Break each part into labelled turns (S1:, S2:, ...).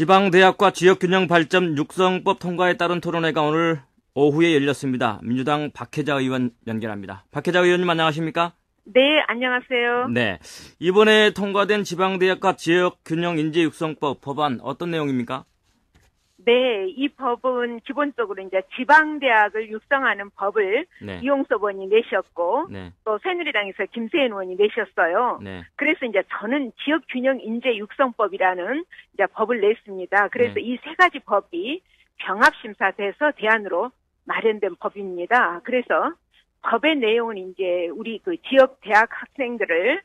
S1: 지방대학과 지역균형 발전 육성법 통과에 따른 토론회가 오늘 오후에 열렸습니다. 민주당 박혜자 의원 연결합니다. 박혜자 의원님 안녕하십니까?
S2: 네, 안녕하세요.
S1: 네, 이번에 통과된 지방대학과 지역균형 인재육성법 법안 어떤 내용입니까?
S2: 네, 이 법은 기본적으로 이제 지방대학을 육성하는 법을
S1: 네.
S2: 이용섭 의원이 내셨고,
S1: 네.
S2: 또 새누리당에서 김세현 의원이 내셨어요.
S1: 네.
S2: 그래서 이제 저는 지역균형 인재 육성법이라는 이제 법을 냈습니다. 그래서
S1: 네.
S2: 이 세 가지 법이 병합심사돼서 대안으로 마련된 법입니다. 그래서 법의 내용은 이제 우리 그 지역 대학 학생들을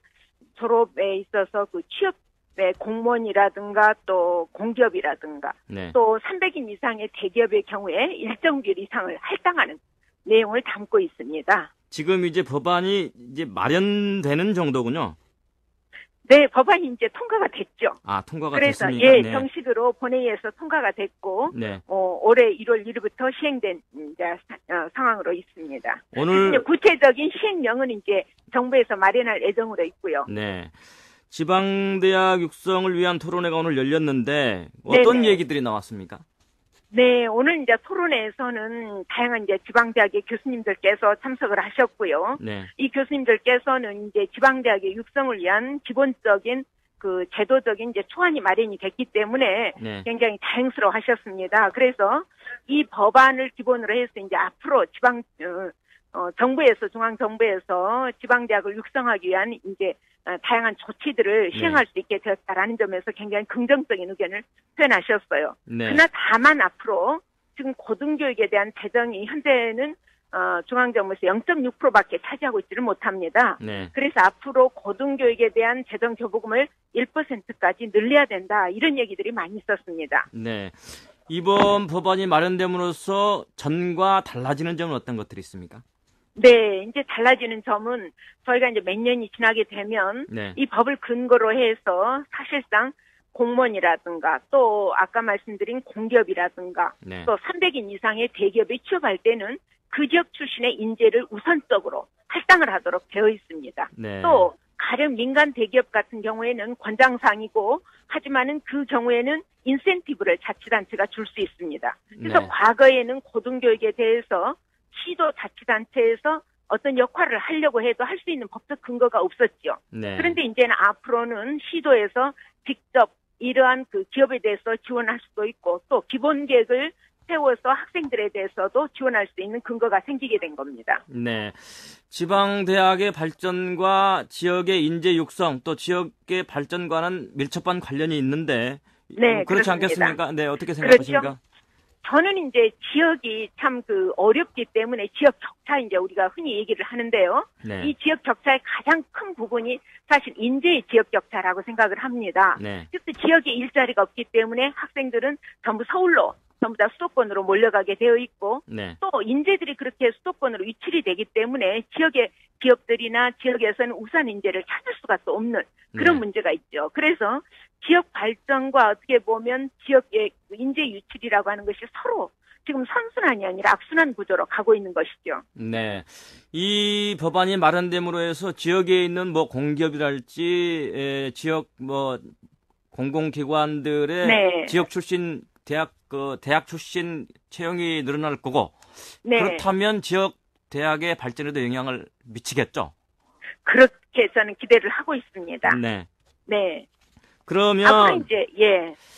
S2: 졸업에 있어서 그 취업의 공무원이라든가 또 공기업이라든가
S1: 네.
S2: 또 300인 이상의 대기업의 경우에 일정 비율 이상을 할당하는 내용을 담고 있습니다.
S1: 지금 이제 법안이 이제 마련되는 정도군요.
S2: 네, 법안이 이제 통과가 됐죠.
S1: 아, 통과가
S2: 그래서
S1: 됐습니까?
S2: 예,
S1: 네.
S2: 정식으로 본회의에서 통과가 됐고
S1: 네.
S2: 올해 1월 1일부터 시행된 이제 상황으로 있습니다.
S1: 오늘
S2: 이제 구체적인 시행령은 이제 정부에서 마련할 예정으로 있고요.
S1: 네. 지방대학 육성을 위한 토론회가 오늘 열렸는데 어떤
S2: 네네.
S1: 얘기들이 나왔습니까?
S2: 네, 오늘 이제 토론회에서는 다양한 이제 지방대학의 교수님들께서 참석을 하셨고요.
S1: 네.
S2: 이 교수님들께서는 이제 지방대학의 육성을 위한 기본적인 그 제도적인 이제 초안이 마련이 됐기 때문에
S1: 네.
S2: 굉장히 다행스러워 하셨습니다. 그래서 이 법안을 기본으로 해서 이제 앞으로 정부에서, 중앙정부에서 지방대학을 육성하기 위한 이제 다양한 조치들을 시행할 수 있게 되었다라는 점에서 굉장히 긍정적인 의견을 표현하셨어요.
S1: 네.
S2: 그러나 다만 앞으로 지금 고등교육에 대한 재정이 현재는 중앙정부에서 0.6%밖에 차지하고 있지를 못합니다.
S1: 네.
S2: 그래서 앞으로 고등교육에 대한 재정 교부금을 1%까지 늘려야 된다. 이런 얘기들이 많이 있었습니다.
S1: 네. 이번 법안이 마련됨으로써 전과 달라지는 점은 어떤 것들이 있습니까?
S2: 네, 이제 달라지는 점은 저희가 이제 몇 년이 지나게 되면
S1: 네.
S2: 이 법을 근거로 해서 사실상 공무원이라든가 또 아까 말씀드린 공기업이라든가
S1: 네.
S2: 또 300인 이상의 대기업에 취업할 때는 그 지역 출신의 인재를 우선적으로 할당을 하도록 되어 있습니다.
S1: 네.
S2: 또 가령 민간 대기업 같은 경우에는 권장사항이고 하지만은 그 경우에는 인센티브를 자치단체가 줄 수 있습니다. 그래서
S1: 네.
S2: 과거에는 고등교육에 대해서 시도 자치단체에서 어떤 역할을 하려고 해도 할 수 있는 법적 근거가 없었죠.
S1: 네.
S2: 그런데 이제는 앞으로는 시도에서 직접 이러한 그 기업에 대해서 지원할 수도 있고 또 기본 계획을 세워서 학생들에 대해서도 지원할 수 있는 근거가 생기게 된 겁니다.
S1: 네. 지방대학의 발전과 지역의 인재 육성 또 지역의 발전과는 밀접한 관련이 있는데
S2: 네,
S1: 그렇지
S2: 그렇습니다.
S1: 않겠습니까? 네, 어떻게 생각하십니까?
S2: 그렇죠. 저는 이제 지역이 참 그 어렵기 때문에 지역 격차 이제 우리가 흔히 얘기를 하는데요.
S1: 네.
S2: 이 지역 격차의 가장 큰 부분이 사실 인재의 지역 격차라고 생각을 합니다.
S1: 네.
S2: 그래서 지역에 일자리가 없기 때문에 학생들은 전부 서울로 전부 다 수도권으로 몰려가게 되어 있고
S1: 네.
S2: 또 인재들이 그렇게 수도권으로 위치이 되기 때문에 지역의 기업들이나 지역에서는 우선 인재를 찾을 수가 또 없는 그런
S1: 네.
S2: 문제가 있죠. 그래서 지역 발전과 어떻게 보면 지역의 인재 유출이라고 하는 것이 서로 지금 선순환이 아니라 악순환 구조로 가고 있는 것이죠.
S1: 네. 이 법안이 마련됨으로 해서 지역에 있는 뭐 공기업이랄지 지역 뭐 공공기관들의
S2: 네.
S1: 지역 출신 대학 출신 채용이 늘어날 거고
S2: 네.
S1: 그렇다면 지역 대학의 발전에도 영향을 미치겠죠.
S2: 그렇게 저는 기대를 하고 있습니다.
S1: 네.
S2: 네.
S1: 그러면
S2: 앞으로 이제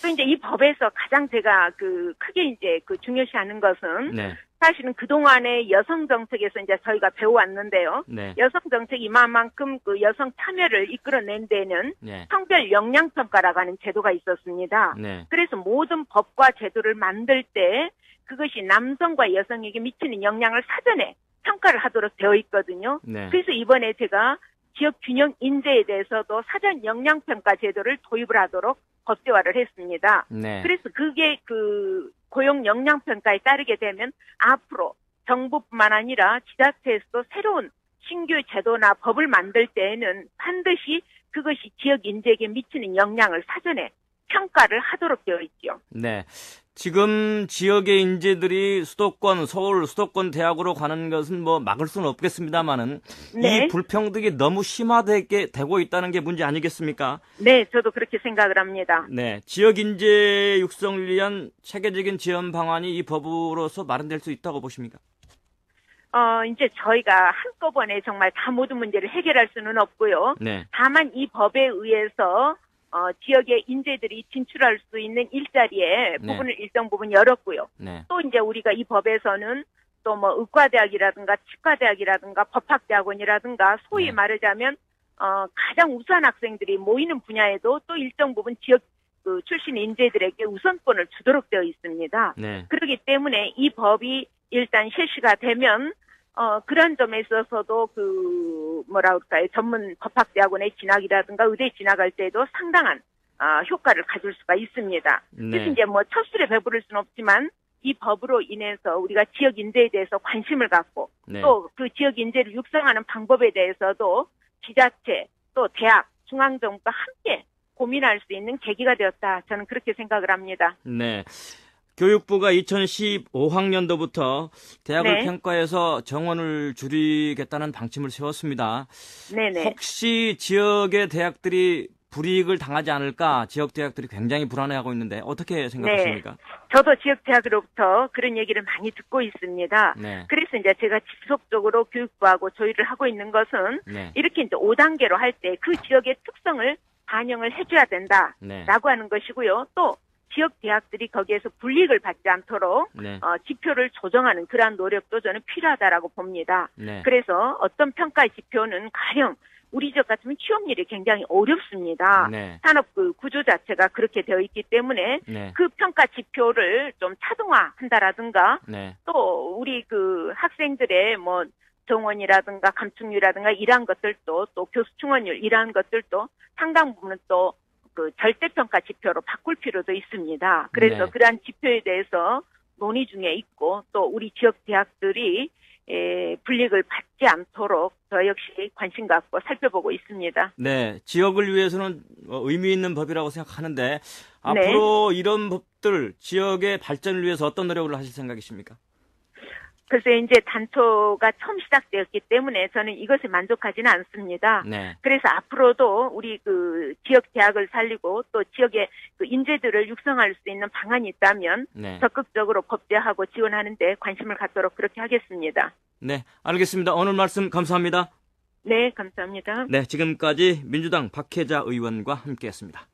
S2: 또 이제 이 법에서 가장 제가 크게 이제 중요시하는 것은
S1: 네.
S2: 사실은 그동안의 여성 정책에서 이제 저희가 배워왔는데요.
S1: 네.
S2: 여성 정책 이만큼 그 여성 참여를 이끌어낸 데는
S1: 네.
S2: 성별 역량 평가라고 하는 제도가 있었습니다.
S1: 네.
S2: 그래서 모든 법과 제도를 만들 때 그것이 남성과 여성에게 미치는 영향을 사전에 평가를 하도록 되어 있거든요.
S1: 네.
S2: 그래서 이번에 제가 지역 균형 인재에 대해서도 사전 역량 평가 제도를 도입을 하도록 법제화를 했습니다.
S1: 네.
S2: 그래서 그게 고용 역량 평가에 따르게 되면 앞으로 정부뿐만 아니라 지자체에서도 새로운 신규 제도나 법을 만들 때에는 반드시 그것이 지역 인재에게 미치는 영향을 사전에 평가를 하도록 되어 있죠.
S1: 네. 지금 지역의 인재들이 수도권, 서울 수도권 대학으로 가는 것은 뭐 막을 수는 없겠습니다만은
S2: 네.
S1: 이 불평등이 너무 심화되게 되고 있다는 게 문제 아니겠습니까?
S2: 네, 저도 그렇게 생각을 합니다.
S1: 네. 지역 인재 육성을 위한 체계적인 지원 방안이 이 법으로서 마련될 수 있다고 보십니까?
S2: 이제 저희가 한꺼번에 정말 다 모든 문제를 해결할 수는 없고요.
S1: 네.
S2: 다만 이 법에 의해서 지역의 인재들이 진출할 수 있는 일자리의
S1: 네.
S2: 부분을 일정 부분 열었고요.
S1: 네.
S2: 또 이제 우리가 이 법에서는 또 뭐 의과대학이라든가 치과대학이라든가 법학대학원이라든가 소위
S1: 네.
S2: 말하자면 가장 우수한 학생들이 모이는 분야에도 또 일정 부분 지역 그 출신 인재들에게 우선권을 주도록 되어 있습니다.
S1: 네.
S2: 그렇기 때문에 이 법이 일단 실시가 되면 그런 점에 있어서도 뭐라 그럴까요? 전문 법학대학원에 진학이라든가 의대 진학할 때도 상당한 효과를 가질 수가 있습니다.
S1: 네.
S2: 그래서 이제 뭐 첫술에 배부를 수는 없지만 이 법으로 인해서 우리가 지역 인재에 대해서 관심을 갖고
S1: 네.
S2: 또 그 지역 인재를 육성하는 방법에 대해서도 지자체 또 대학 중앙정부가 함께 고민할 수 있는 계기가 되었다. 저는 그렇게 생각을 합니다.
S1: 네. 교육부가 2015학년도부터 대학을
S2: 네.
S1: 평가해서 정원을 줄이겠다는 방침을 세웠습니다.
S2: 네네.
S1: 혹시 지역의 대학들이 불이익을 당하지 않을까 지역 대학들이 굉장히 불안해하고 있는데 어떻게 생각하십니까?
S2: 저도 지역 대학으로부터 그런 얘기를 많이 듣고 있습니다.
S1: 네.
S2: 그래서 이제 제가 지속적으로 교육부하고 조율을 하고 있는 것은
S1: 네.
S2: 이렇게 이제 5단계로 할 때 그 지역의 특성을 반영을 해줘야 된다라고
S1: 네.
S2: 하는 것이고요. 또 지역 대학들이 거기에서 불이익을 받지 않도록
S1: 네.
S2: 지표를 조정하는 그러한 노력도 저는 필요하다라고 봅니다.
S1: 네.
S2: 그래서 어떤 평가 지표는 가령 우리 지역 같으면 취업률이 굉장히 어렵습니다.
S1: 네.
S2: 산업 그 구조 자체가 그렇게 되어 있기 때문에
S1: 네.
S2: 그 평가 지표를 좀 차등화한다라든가
S1: 네.
S2: 또 우리 그 학생들의 뭐 정원이라든가 감축률이라든가 이러한 것들도 또 교수 충원율 이러한 것들도 상당 부분은 또 그 절대평가 지표로 바꿀 필요도 있습니다. 그래서
S1: 네.
S2: 그러한 지표에 대해서 논의 중에 있고 또 우리 지역 대학들이 불이익을 받지 않도록 저 역시 관심 갖고 살펴보고 있습니다.
S1: 네. 지역을 위해서는 의미 있는 법이라고 생각하는데 앞으로 이런 법들 지역의 발전을 위해서 어떤 노력을 하실 생각이십니까?
S2: 그래서 이제 단초가 처음 시작되었기 때문에 저는 이것에 만족하지는 않습니다.
S1: 네.
S2: 그래서 앞으로도 우리 그 지역 대학을 살리고 또 지역의 그 인재들을 육성할 수 있는 방안이 있다면
S1: 네.
S2: 적극적으로 법제하고 지원하는 데 관심을 갖도록 그렇게 하겠습니다.
S1: 네. 알겠습니다. 오늘 말씀 감사합니다.
S2: 네, 감사합니다.
S1: 네. 지금까지 민주당 박혜자 의원과 함께했습니다.